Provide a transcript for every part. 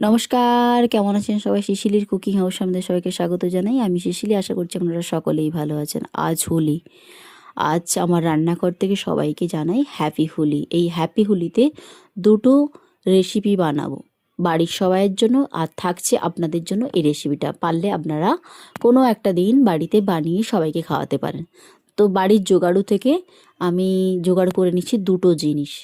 নমস্কার, কেমন আছেন সবাই? শিশিলির কুকিং হাউস আমাদের সবাইকে স্বাগত জানাই। আমি শিশিলি, আশা করছি আপনারা সকলেই ভালো আছেন। আজ হোলি। আজ আমার রান্নাঘর থেকে সবাইকে জানাই হ্যাপি হোলি। এই হ্যাপি হোলিতে দুটো রেসিপি বানাবো বাড়ির সবাইয়ের জন্য, আর থাকছে আপনাদের জন্য এই রেসিপিটা। পারলে আপনারা কোনো একটা দিন বাড়িতে বানিয়ে সবাইকে খাওয়াতে পারেন। তো বাড়ির জোগাড়ু থেকে আমি জোগাড় করে নিচ্ছি দুটো জিনিস।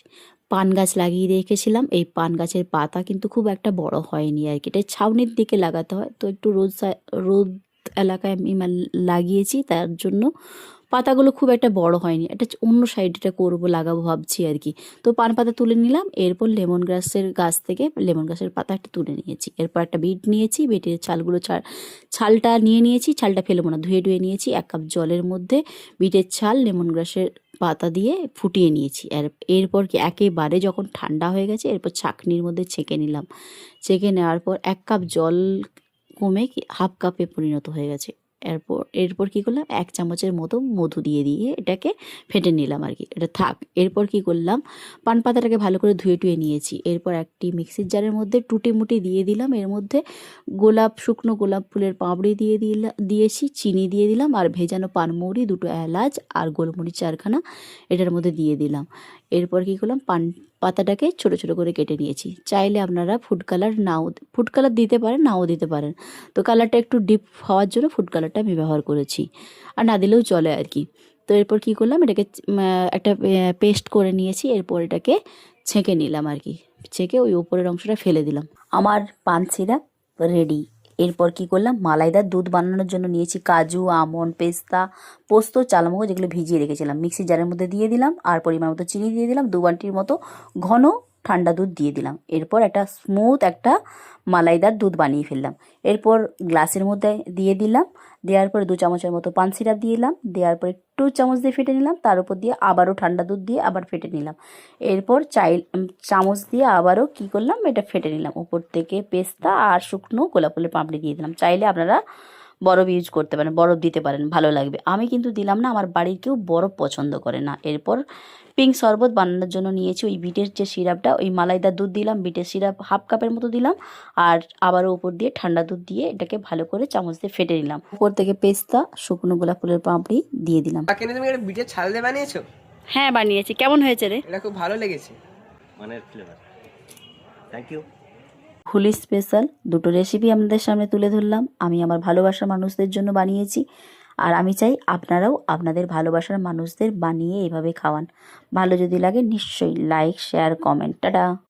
পান গাছ লাগিয়ে রেখেছিলাম, এই পান গাছের পাতা কিন্তু খুব একটা বড় হয়নি আর কি, এটা ছাউনির দিকে লাগাতে হয়, তো একটু রোদ এলাকায় আমি লাগিয়েছি, তার জন্য পাতাগুলো খুব একটা বড় হয়নি। এটা অন্য সাইডটা করবো, লাগাবো ভাবছি আর কি। তো পান পাতা তুলে নিলাম, এরপর লেমন গ্রাসের গাছ থেকে লেমন গ্রাসের পাতা একটা তুলে নিয়েছি। এরপর একটা বিট নিয়েছি, বিটের ছালগুলো ছালটা নিয়ে নিয়েছি, ছালটা ফেলবো না, ধুয়ে ধুয়ে নিয়েছি। 1 কাপ জলের মধ্যে বিটের ছাল লেমন গ্রাসের পাতা দিয়ে ফুটিয়ে নিয়েছি। আর এরপর কি একেবারে যখন ঠান্ডা হয়ে গেছে, এরপর ছাঁকনির মধ্যে ছেঁকে নিলাম। ছেঁকে নেওয়ার পর 1 কাপ জল কমে হাফ কাপে পরিণত হয়ে গেছে। এরপর কী করলাম, 1 চামচের মতো মধু দিয়ে এটাকে ফেটে নিলাম আর কি, এটা থাক। এরপর কি করলাম, পান পাতাটাকে ভালো করে ধুয়ে টুয়ে নিয়েছি। এরপর একটি মিক্সির জারের মধ্যে টুটি মুটি দিয়ে দিলাম। এর মধ্যে শুকনো গোলাপ ফুলের পাপড়ি দিয়েছি, চিনি দিয়ে দিলাম, আর ভেজানো পানমৌরি, 2টো এলাচ আর গোলমরিচ 4খানা এটার মধ্যে দিয়ে দিলাম। এরপর কী করলাম, পান পাতাটাকে ছোট ছোট করে কেটে নিয়েছি। চাইলে আপনারা ফুড কালার দিতে পারেন, নাও দিতে পারেন। তো কালারটা একটু ডিপ হওয়ার জন্য ফুড কালারটা আমি ব্যবহার করেছি, আর না দিলেও চলে আর কি। তো এরপর কী করলাম, এটাকে একটা পেস্ট করে নিয়েছি। এরপর এটাকে ছেঁকে নিলাম আর কি, ছেঁকে ওই উপরের অংশটা ফেলে দিলাম। আমার পান সিরাপ রেডি। এরপর কি করলাম, মালাইদার দুধ বানানোর জন্য নিয়েছি কাজু, আমন্ড, পেস্তা, পোস্ত, চালমগজ, যেগুলো ভিজিয়ে রেখেছিলাম, মিক্সির জারের মধ্যে দিয়ে দিলাম। আর পরিমাণ মতো চিনি দিয়ে দিলাম, 2 বাটির মতো ঘন ঠান্ডা দুধ দিয়ে দিলাম। এরপর একটা স্মুথ একটা মালাইদার দুধ বানিয়ে ফেললাম। এরপর গ্লাসের মধ্যে দিয়ে দিলাম। দেওয়ার পরে 2 চামচের মতো পান সিরাপ দিয়ে দিলাম। দেওয়ার পরে একটু চামচ দিয়ে ফেটে নিলাম, তার উপর দিয়ে আবারও ঠান্ডা দুধ দিয়ে আবার ফেটে নিলাম। এরপর চামচ দিয়ে আবারও কি করলাম, এটা ফেটে নিলাম। উপর থেকে পেস্তা আর শুকনো গোলাপ ফুলের পাপড়ি দিয়ে দিলাম। চাইলে আপনারা বরফ ইউজ করতে পারেন, বরফ দিতে পারেন, ভালো লাগবে। আমি কিন্তু দিলাম না, আমার বাড়ির কেউ বরফ পছন্দ করে না। এরপর পিঙ্ক শরবত বানানোর জন্য নিয়েছি ওই বিটের যে সিরাপটা, ওই মালাইদার দুধ দিলাম, বিটের সিরাপ হাফ কাপের মতো দিলাম, আর আবারও উপর দিয়ে ঠান্ডা দুধ দিয়ে এটাকে ভালো করে চামচ দিয়ে ফেটে নিলাম। উপর থেকে পেস্তা, শুকনো গোলাপ ফুলের পাপড়ি দিয়ে দিলাম। তুমি এটা বিটের ছাল দিয়ে বানিয়েছো? হ্যাঁ, বানিয়েছি। কেমন হয়েছে রে? এটা খুব ভালো লেগেছে। মানের flavour. Thank you. Holi special দুটো রেসিপি আপনাদের সামনে তুলে ধরলাম। আমি আমার ভালোবাসার মানুষদের জন্য বানিয়েছি, আর আমি চাই আপনারাও আপনাদের ভালোবাসার মানুষদের বানিয়ে এভাবে খাওয়ান। ভালো যদি লাগে নিশ্চয়ই লাইক, শেয়ার, কমেন্ট। টাটা।